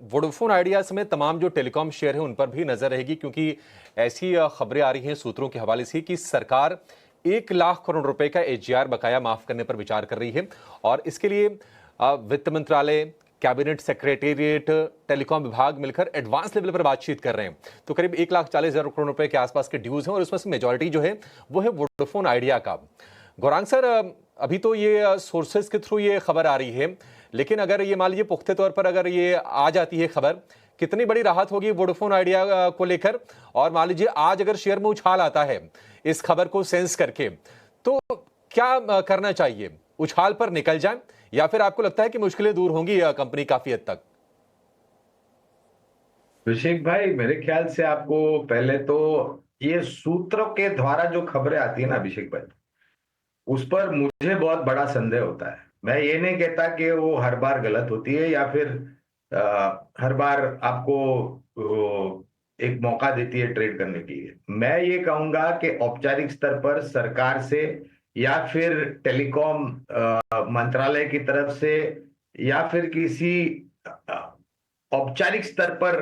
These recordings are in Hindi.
वोडाफोन आइडिया समेत तमाम जो टेलीकॉम शेयर हैं उन पर भी नजर रहेगी, क्योंकि ऐसी खबरें आ रही हैं सूत्रों के हवाले से कि सरकार 1 लाख करोड़ रुपए का एजीआर बकाया माफ करने पर विचार कर रही है। और इसके लिए वित्त मंत्रालय, कैबिनेट सेक्रेटेरिएट, टेलीकॉम विभाग मिलकर एडवांस लेवल पर बातचीत कर रहे हैं। तो करीब 1,40,000 करोड़ रुपए के आसपास के ड्यूज हैं और उसमें से मेजोरिटी जो है वो है वोडाफोन आइडिया का। गौरांग सर, अभी तो ये सोर्सेज के थ्रू ये खबर आ रही है, लेकिन अगर ये मान लीजिए पुख्ते तौर पर अगर ये आ जाती है खबर, कितनी बड़ी राहत होगी वोडाफोन आइडिया को लेकर? और मान लीजिए आज अगर शेयर में उछाल आता है इस खबर को सेंस करके, तो क्या करना चाहिए? उछाल पर निकल जाए या फिर आपको लगता है कि मुश्किलें दूर होंगी कंपनी काफी हद तक? अभिषेक भाई, मेरे ख्याल से आपको पहले तो ये सूत्रों के द्वारा जो खबरें आती है ना अभिषेक भाई, उस पर मुझे बहुत बड़ा संदेह होता है। मैं ये नहीं कहता कि वो हर बार गलत होती है या फिर हर बार आपको एक मौका देती है ट्रेड करने के लिए। मैं ये कहूंगा कि औपचारिक स्तर पर सरकार से या फिर टेलीकॉम मंत्रालय की तरफ से या फिर किसी औपचारिक स्तर पर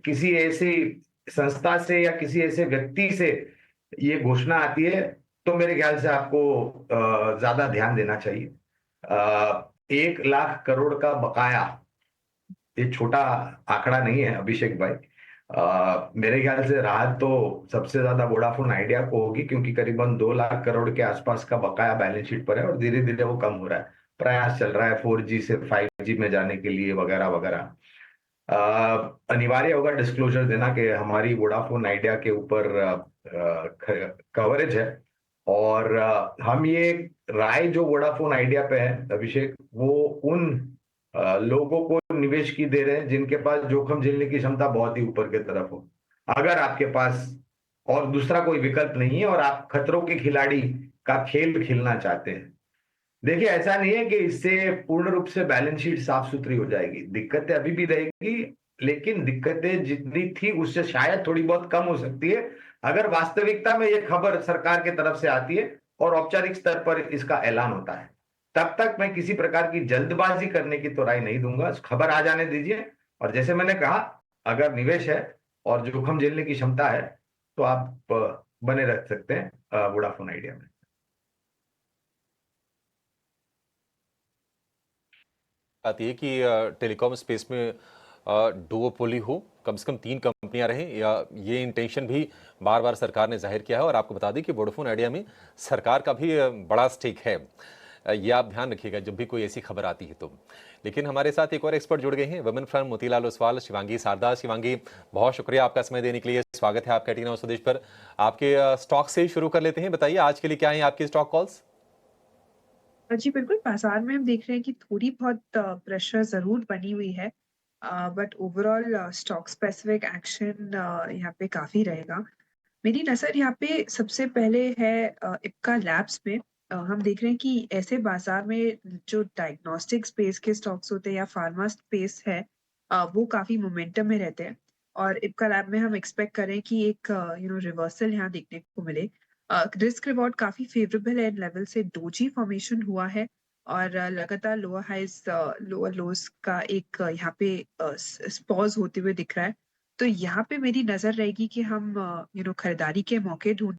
किसी ऐसी संस्था से या किसी ऐसे व्यक्ति से ये घोषणा आती है, तो मेरे ख्याल से आपको ज्यादा ध्यान देना चाहिए। 1 लाख करोड़ का बकाया ये छोटा आंकड़ा नहीं है अभिषेक भाई। मेरे ख्याल से राहत तो सबसे ज्यादा वोडाफोन आइडिया को होगी, क्योंकि करीबन 2 लाख करोड़ के आसपास का बकाया बैलेंस शीट पर है और धीरे धीरे वो कम हो रहा है। प्रयास चल रहा है 4G से 5G में जाने के लिए वगैरह वगैरह। अनिवार्य होगा डिस्क्लोजर देना कि हमारी वोडाफोन आइडिया के ऊपर कवरेज है। और हम ये राय जो वोडाफोन आइडिया पे है अभिषेक, वो उन लोगों को निवेश की दे रहे हैं जिनके पास जोखिम झेलने की क्षमता बहुत ही ऊपर की तरफ हो। अगर आपके पास और दूसरा कोई विकल्प नहीं है और आप खतरों के खिलाड़ी का खेल खेलना चाहते हैं, देखिए ऐसा नहीं है कि इससे पूर्ण रूप से बैलेंस शीट साफ सुथरी हो जाएगी। दिक्कतें अभी भी रहेगी, लेकिन दिक्कतें जितनी थी उससे शायद थोड़ी बहुत कम हो सकती है अगर वास्तविकता में यह खबर सरकार की तरफ से आती है और औपचारिक स्तर पर इसका ऐलान होता है। तब तक मैं किसी प्रकार की जल्दबाजी करने की तो राय नहीं दूंगा, खबर आ जाने दीजिए। और जैसे मैंने कहा, अगर निवेश है और जोखिम झेलने की क्षमता है तो आप बने रह सकते हैं वोडाफोन आइडिया में। आती है कि टेलीकॉम स्पेस में डुओपोली हो, कम से कम 3 कंपनियां रहें, या ये इंटेंशन भी बार बार सरकार ने जाहिर किया है। और आपको बता दें कि वोडाफोन आइडिया में सरकार का भी बड़ा स्टेक है। ये आप ध्यान रखिएगा जब भी कोई ऐसी खबर आती है तो। लेकिन हमारे साथ एक और एक्सपर्ट जुड़ गए हैं, वुमेन फ्रंट मोतीलाल ओसवाल, शिवांगी सारदा। शिवांगी, बहुत शुक्रिया आपका समय देने के लिए। स्वागत है आपका टीना स्वदेश पर। आपके स्टॉक से ही शुरू कर लेते हैं, बताइए आज के लिए क्या है आपके स्टॉक कॉल्स? जी, बिल्कुल, बाज़ार में हम देख रहे हैं कि थोड़ी बहुत प्रेशर ज़रूर बनी हुई है। But overall stock specific action यहाँ पे काफ़ी रहेगा। मेरी नज़र यहाँ पे सबसे पहले है इप्का लैब्स में। हम देख रहे हैं कि ऐसे बाज़ार में जो डायग्नोस्टिक स्पेस के स्टॉक्स होते हैं या फार्मा स्पेस है, वो काफ़ी मोमेंटम में रहते हैं। और इप्का लैब में हम एक्सपेक्ट करें कि एक रिवर्सल यहाँ देखने को मिले। रिस्क रिवॉर्ड काफ़ी फ़ेवरेबल है, इन लेवल से डोजी फॉर्मेशन हुआ है और लगातार लोअर हाइज़ लोअर लोज़ का एक यहाँ पे पॉज़ होते हुए दिख रहा है। तो यहाँ पे मेरी नज़र रहेगी कि हम खरीदारी के मौके ढूँढ